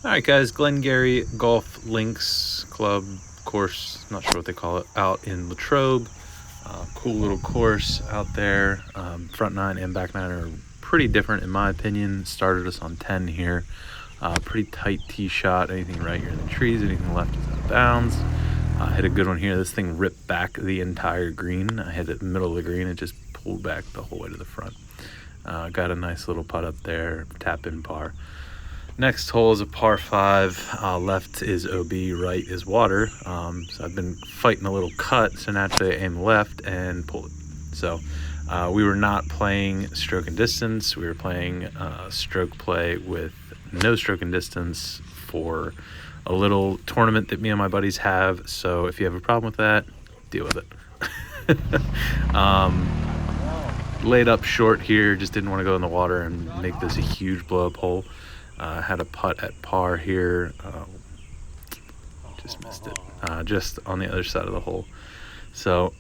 All right, guys, Glengarry Golf Links Club course, not sure what they call it, out in Latrobe. Cool little course out there. Front nine and back nine are pretty different in my opinion. Started us on 10 here. Pretty tight tee shot. Anything right, you're in the trees. Anything left is out of bounds. Hit a good one here. This thing ripped back the entire green. I hit it in the middle of the green. It just pulled back the whole way to the front. Got a nice little putt up there, tap in par. Next hole is a par 5. Left is OB, right is water. So I've been fighting a little cut, so naturally I aim left and pull it. So we were not playing stroke and distance. We were playing stroke play with no stroke and distance for a little tournament that me and my buddies have. So if you have a problem with that, deal with it. Laid up short here, just didn't want to go in the water and make this a huge blow up hole. Had a putt at par here, just missed it, just on the other side of the hole. So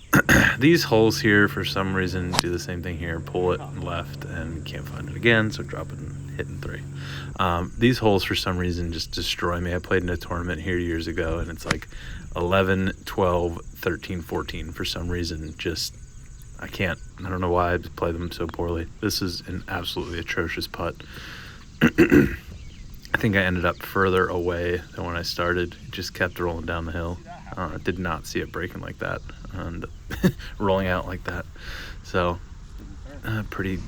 these holes here for some reason do the same thing here, pull it left and can't find it again, so drop it and hit in 3. These holes for some reason just destroy me. I played in a tournament here years ago and it's like 11, 12, 13, 14 for some reason. Just I don't know why I play them so poorly. This is an absolutely atrocious putt. I think I ended up further away than when I started. It just kept rolling down the hill. Did not see it breaking like that and rolling out like that. So pretty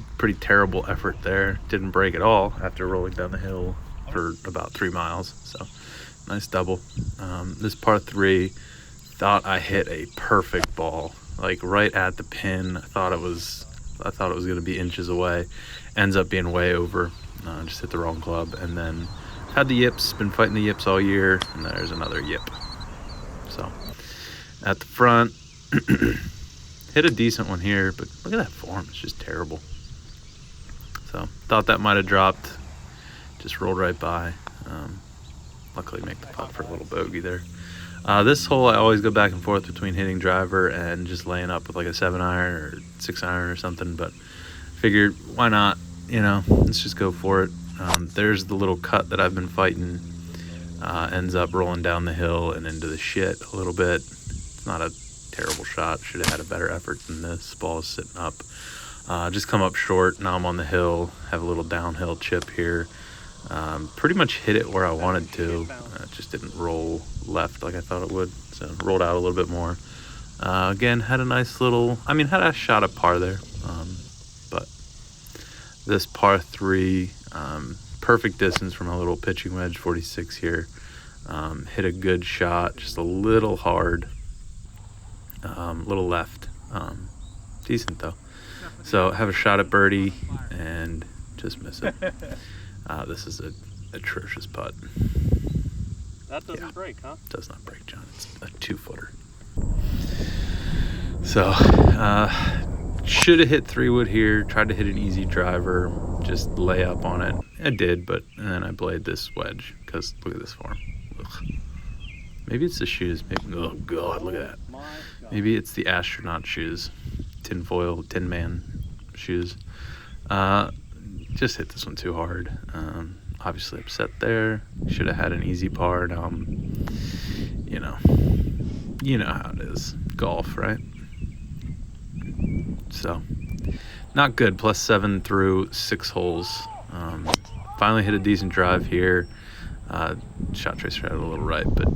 terrible effort there. Didn't break at all after rolling down the hill for about 3 miles. So nice double. This par 3, thought I hit a perfect ball, like right at the pin. I thought it was going to be inches away. Ends up being way over. Just hit the wrong club, and then had the yips, been fighting the yips all year, and there's another yip. So at the front, hit a decent one here, but look at that form, it's just terrible. So thought that might have dropped, just rolled right by. Luckily make the putt for a little bogey there. This hole I always go back and forth between hitting driver and just laying up with like a 7-iron or 6-iron or something, but figured why not, let's just go for it. There's the little cut that I've been fighting. Ends up rolling down the hill and into the shit a little bit. It's not a terrible shot. Should have had a better effort than this. Ball is sitting up. Just come up short. Now I'm on the hill. Have a little downhill chip here. Pretty much hit it where I wanted to. It just didn't roll left like I thought it would. So rolled out a little bit more. Again, had a nice little, had a shot at par there. But this par 3, perfect distance from a little pitching wedge, 46 here. Hit a good shot, just a little hard, little left. Decent though. So have a shot at birdie and just miss it. This is an atrocious putt. That doesn't break, huh? Does not break, John. It's a 2-footer. So should have hit 3-wood here. Tried to hit an easy driver, just lay up on it. I did, but then I played this wedge because look at this form. Ugh. Maybe it's the shoes. Maybe, oh God, look at that. Maybe it's the astronaut shoes, tinfoil, tin man shoes. Just hit this one too hard. Obviously upset there. Should have had an easy par. Now I'm, you know how it is. Golf, right? So, not good. +7 through 6 holes. Finally hit a decent drive here. Shot tracer had it a little right, but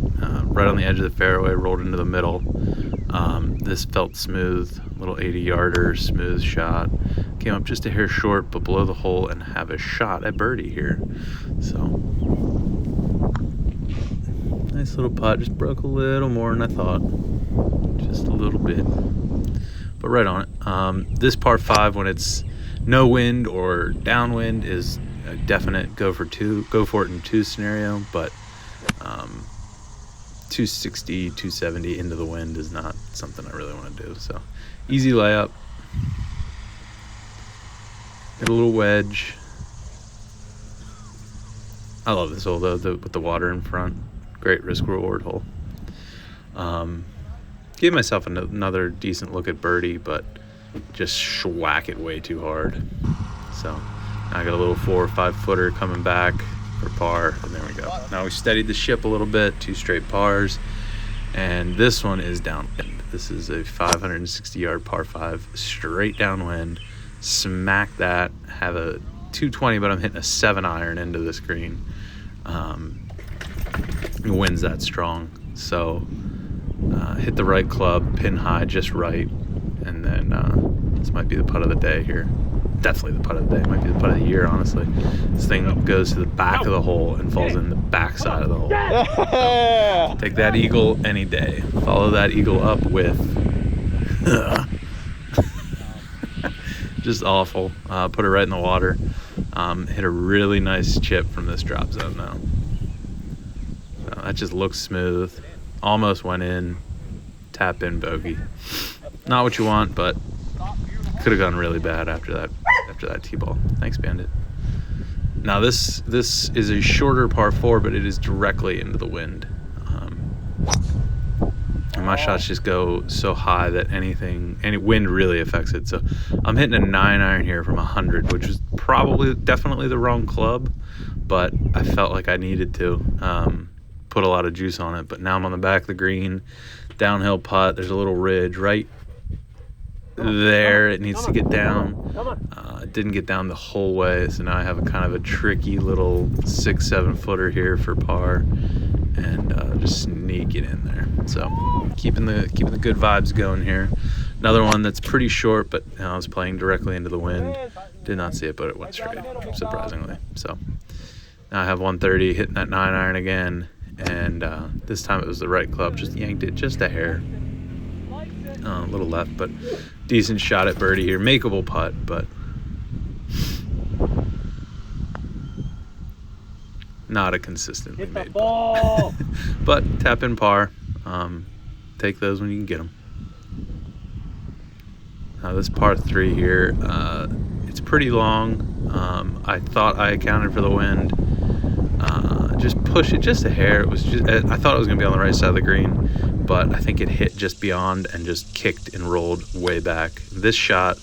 right on the edge of the fairway, rolled into the middle. This felt smooth, little 80-yarder, smooth shot. Came up just a hair short, but below the hole, and have a shot at birdie here. So, nice little putt. Just broke a little more than I thought. Just a little bit. But right on it. This par 5, when it's no wind or downwind, is a definite go for it in 2 scenario, but 260, 270 into the wind is not something I really want to do. So easy layup. Hit a little wedge. I love this hole though, with the water in front. Great risk reward hole. Gave myself another decent look at birdie, but just schwack it way too hard. So I got a little 4 or 5 footer coming back for par, and there we go. Now we steadied the ship a little bit, 2 straight pars, and this one is downwind. This is a 560-yard par 5, straight downwind. Smack that, have a 220, but I'm hitting a 7-iron into this green. The wind's that strong, so hit the right club, pin high, just right, and then this might be the putt of the day here. Definitely the putt of the day. Might be the putt of the year, honestly. This thing goes to the back of the hole and falls in the back side of the hole. So, take that eagle any day. Follow that eagle up with just awful. Put it right in the water. Hit a really nice chip from this drop zone though. So that just looks smooth. Almost went in. Tap in bogey. Not what you want, but could have gone really bad after that tee ball. Thanks, Bandit. Now this is a shorter par 4, but it is directly into the wind. And my shots just go so high that any wind really affects it. So I'm hitting a 9-iron here from 100, which is definitely the wrong club, but I felt like I needed to put a lot of juice on it. But now I'm on the back of the green, downhill putt. There's a little ridge right there. It needs to get down. It didn't get down the whole way, so now I have a kind of a tricky little 6-7 footer here for par, and just sneak it in there. So keeping the good vibes going here. Another one that's pretty short, but I was playing directly into the wind. Did not see it, but it went straight, surprisingly. So now I have 130, hitting that 9-iron again, and this time it was the right club. Just yanked it just a hair. A little left, but decent shot at birdie here. Makeable putt, but not a consistently made putt. But tap in par. Take those when you can get them. Now this par 3 here, it's pretty long. I thought I accounted for the wind. Just push it just a hair. It was just, I thought it was gonna be on the right side of the green, but I think it hit just beyond and just kicked and rolled way back. This shot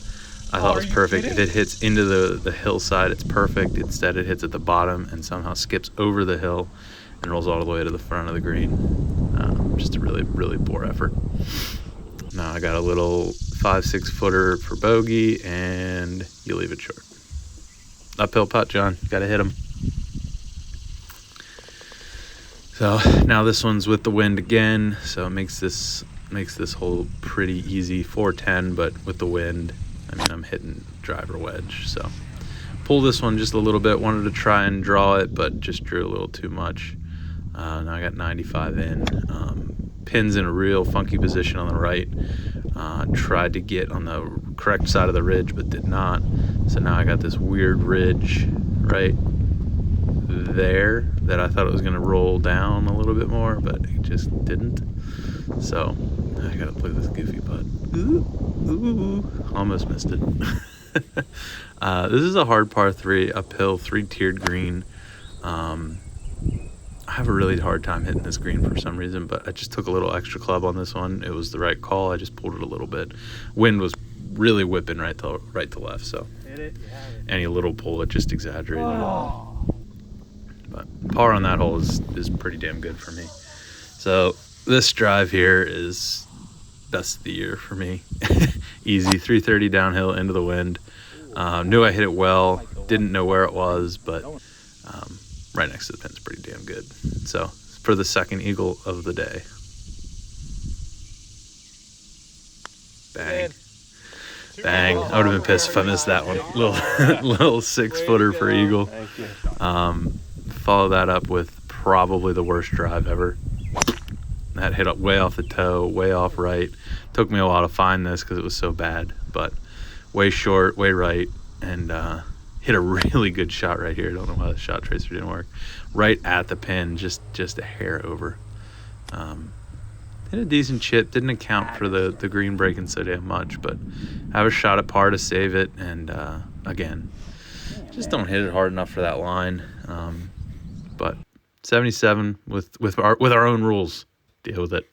I thought was perfect. If it hits into the hillside, it's perfect. Instead it hits at the bottom and somehow skips over the hill and rolls all the way to the front of the green. Just a really, really poor effort. Now I got a little 5-6 footer for bogey, and you leave it short. Uphill putt, John. Got to hit him. So now this one's with the wind again, so it makes this hole pretty easy. 410, but with the wind, I mean, I'm hitting driver wedge. So pull this one just a little bit. Wanted to try and draw it, but just drew a little too much. Now I got 95 in. Pins in a real funky position on the right. Tried to get on the correct side of the ridge, but did not. So now I got this weird ridge right there that I thought it was going to roll down a little bit more, but it just didn't. So I gotta play this goofy putt. Ooh, almost missed it. This is a hard par 3, uphill, 3-tiered green. I have a really hard time hitting this green for some reason, but I just took a little extra club on this one. It was the right call. I just pulled it a little bit. Wind was really whipping right to left, so any little pull, it just exaggerated it. But par on that hole is pretty damn good for me. So this drive here is best of the year for me. Easy, 330 downhill into the wind. Knew I hit it well, didn't know where it was, but right next to the pin's pretty damn good. So for the second eagle of the day. Bang. Bang. I would have been pissed if I missed that one. Little 6-footer for eagle. Follow that up with probably the worst drive ever. That hit up way off the toe, way off right. Took me a while to find this because it was so bad, but way short, way right, and hit a really good shot right here. I don't know why the shot tracer didn't work. Right at the pin, just a hair over. Hit a decent chip. Didn't account for the green breaking so damn much, but have a shot at par to save it. And again, just don't hit it hard enough for that line. But 77 with our own rules. Deal with it.